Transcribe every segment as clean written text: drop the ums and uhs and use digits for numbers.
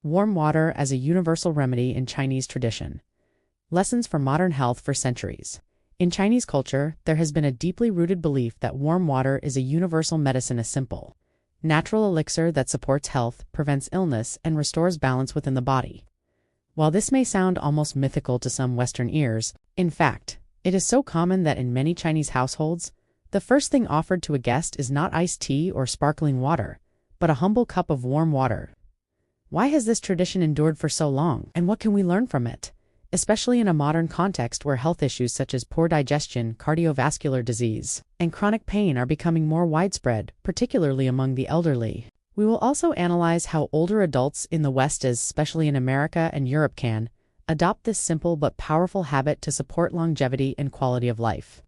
Warm water as a universal remedy in Chinese tradition. Lessons for modern health for centuries. In Chinese culture, there has been a deeply rooted belief that warm water is a universal medicine, a simple, natural elixir that supports health, prevents illness, and restores balance within the body. While this may sound almost mythical to some Western ears, in fact, it is so common that in many Chinese households, the first thing offered to a guest is not iced tea or sparkling water, but a humble cup of warm water. Why has this tradition endured for so long, and what can we learn from it, especially in a modern context where health issues such as poor digestion, cardiovascular disease, and chronic pain are becoming more widespread, particularly among the elderly? We will also analyze how older adults in the West, especially in America and Europe, can adopt this simple but powerful habit to support longevity and quality of life.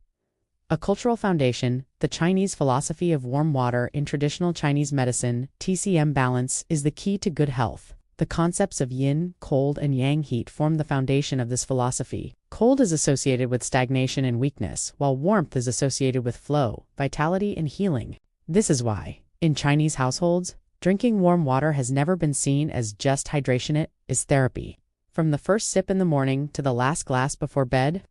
A cultural foundation. The Chinese philosophy of warm water in traditional Chinese medicine, TCM balance, is the key to good health. The concepts of yin, cold, and yang heat form the foundation of this philosophy. Cold is associated with stagnation and weakness, while warmth is associated with flow, vitality, and healing. This is why, in Chinese households, drinking warm water has never been seen as just hydration, it is therapy. From the first sip in the morning to the last glass before bed,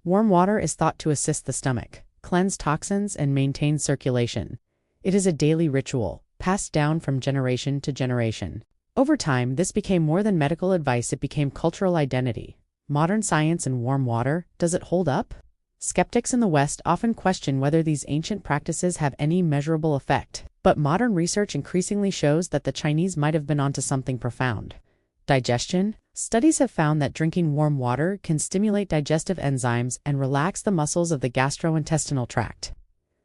warm water is thought to assist the stomach, cleanse toxins, and maintain circulation. It is a daily ritual, passed down from generation to generation. Over time, this became more than medical advice, it became cultural identity. Modern science and warm water, does it hold up? Skeptics in the West often question whether these ancient practices have any measurable effect, but modern research increasingly shows that the Chinese might have been onto something profound. Digestion. Studies have found that drinking warm water can stimulate digestive enzymes and relax the muscles of the gastrointestinal tract.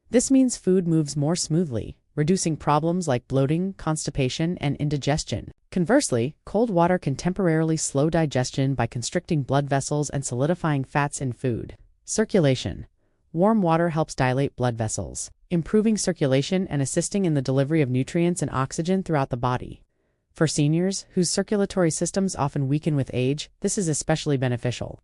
This means food moves more smoothly, reducing problems like bloating, constipation, and indigestion. Conversely, cold water can temporarily slow digestion by constricting blood vessels and solidifying fats in food. Circulation. Warm water helps dilate blood vessels, improving circulation and assisting in the delivery of nutrients and oxygen throughout the body. For seniors, whose circulatory systems often weaken with age, this is especially beneficial.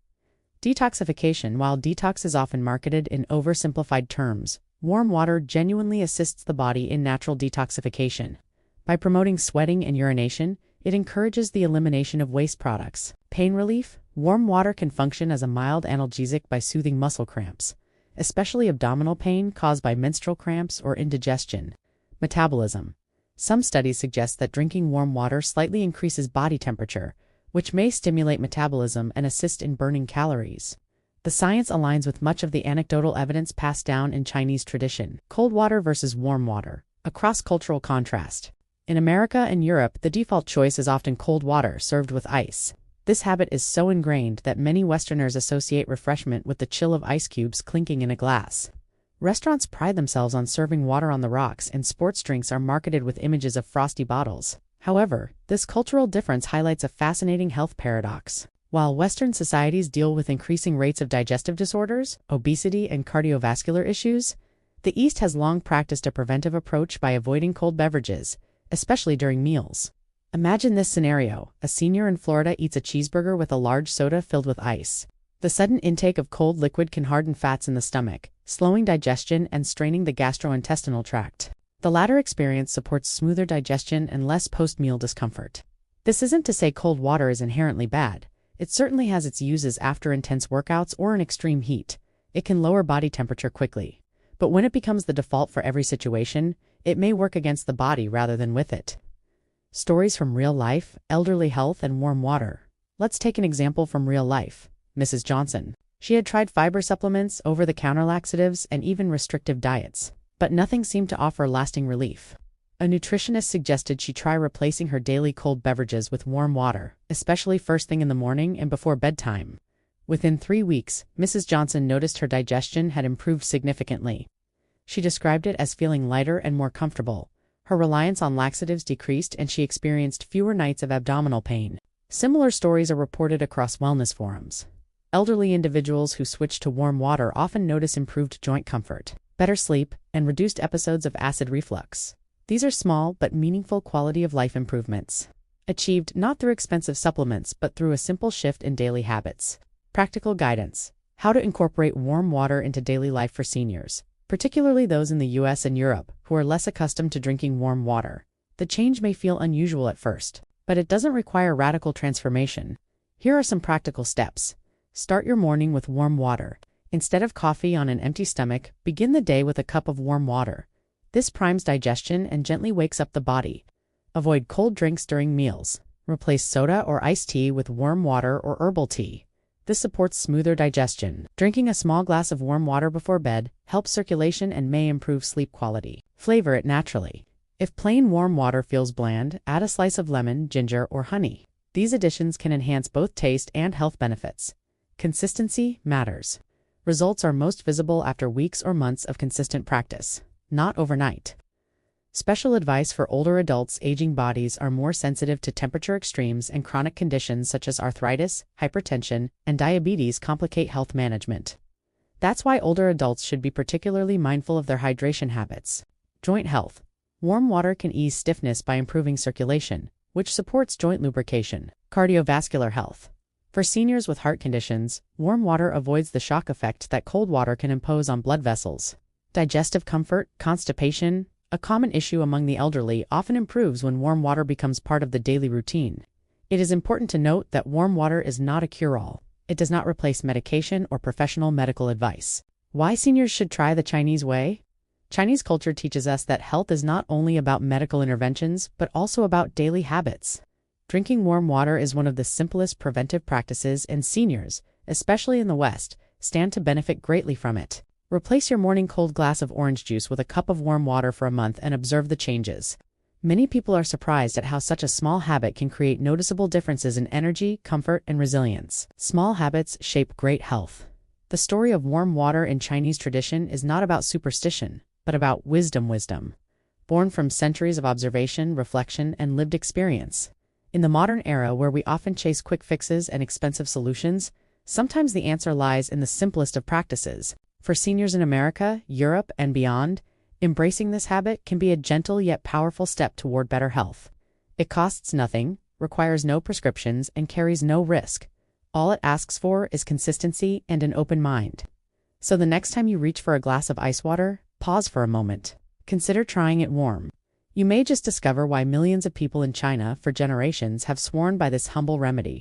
Detoxification. While detox is often marketed in oversimplified terms, warm water genuinely assists the body in natural detoxification. By promoting sweating and urination, it encourages the elimination of waste products. Pain relief. Warm water can function as a mild analgesic by soothing muscle cramps, especially abdominal pain caused by menstrual cramps or indigestion. Metabolism. Some studies suggest that drinking warm water slightly increases body temperature, which may stimulate metabolism and assist in burning calories. The science aligns with much of the anecdotal evidence passed down in Chinese tradition. Cold water versus warm water. A cross-cultural contrast. In America and Europe, the default choice is often cold water served with ice. This habit is so ingrained that many Westerners associate refreshment with the chill of ice cubes clinking in a glass. Restaurants pride themselves on serving water on the rocks, and sports drinks are marketed with images of frosty bottles. However, this cultural difference highlights a fascinating health paradox. While Western societies deal with increasing rates of digestive disorders, obesity, and cardiovascular issues, the East has long practiced a preventive approach by avoiding cold beverages, especially during meals. Imagine this scenario: a senior in Florida eats a cheeseburger with a large soda filled with ice. The sudden intake of cold liquid can harden fats in the stomach, slowing digestion and straining the gastrointestinal tract. The latter experience supports smoother digestion and less post-meal discomfort. This isn't to say cold water is inherently bad. It certainly has its uses after intense workouts or in extreme heat. It can lower body temperature quickly. But when it becomes the default for every situation, it may work against the body rather than with it. Stories from real life, elderly health, and warm water. Let's take an example from real life. Mrs. Johnson. She had tried fiber supplements, over-the-counter laxatives, and even restrictive diets, but nothing seemed to offer lasting relief. A nutritionist suggested she try replacing her daily cold beverages with warm water, especially first thing in the morning and before bedtime. Within 3 weeks, Mrs. Johnson noticed her digestion had improved significantly. She described it as feeling lighter and more comfortable. Her reliance on laxatives decreased and she experienced fewer nights of abdominal pain. Similar stories are reported across wellness forums. Elderly individuals who switch to warm water often notice improved joint comfort, better sleep, and reduced episodes of acid reflux. These are small but meaningful quality of life improvements, achieved not through expensive supplements but through a simple shift in daily habits. Practical guidance. How to incorporate warm water into daily life for seniors, particularly those in the US and Europe who are less accustomed to drinking warm water. The change may feel unusual at first, But it doesn't require radical transformation. Here are some practical steps. Start your morning with warm water. Instead of coffee on an empty stomach, begin the day with a cup of warm water. This primes digestion and gently wakes up the body. Avoid cold drinks during meals. Replace soda or iced tea with warm water or herbal tea. This supports smoother digestion. Drinking a small glass of warm water before bed helps circulation and may improve sleep quality. Flavor it naturally. If plain warm water feels bland, add a slice of lemon, ginger, or honey. These additions can enhance both taste and health benefits. Consistency matters. Results are most visible after weeks or months of consistent practice, not overnight. Special advice for older adults. Aging bodies are more sensitive to temperature extremes, and chronic conditions such as arthritis, hypertension, and diabetes complicate health management. That's why older adults should be particularly mindful of their hydration habits. Joint health. Warm water can ease stiffness by improving circulation, which supports joint lubrication. Cardiovascular health. For seniors with heart conditions, warm water avoids the shock effect that cold water can impose on blood vessels. Digestive comfort. Constipation, a common issue among the elderly, often improves when warm water becomes part of the daily routine. It is important to note that warm water is not a cure-all. It does not replace medication or professional medical advice. Why seniors should try the Chinese way? Chinese culture teaches us that health is not only about medical interventions, but also about daily habits. Drinking warm water is one of the simplest preventive practices, and seniors, especially in the West, stand to benefit greatly from it. Replace your morning cold glass of orange juice with a cup of warm water for a month and observe the changes. Many people are surprised at how such a small habit can create noticeable differences in energy, comfort, and resilience. Small habits shape great health. The story of warm water in Chinese tradition is not about superstition, but about wisdom, born from centuries of observation, reflection, and lived experience. In the modern era, where we often chase quick fixes and expensive solutions, sometimes the answer lies in the simplest of practices. For seniors in America, Europe, and beyond, embracing this habit can be a gentle yet powerful step toward better health. It costs nothing, requires no prescriptions, and carries no risk. All it asks for is consistency and an open mind. So the next time you reach for a glass of ice water, pause for a moment. Consider trying it warm. You may just discover why millions of people in China for generations have sworn by this humble remedy.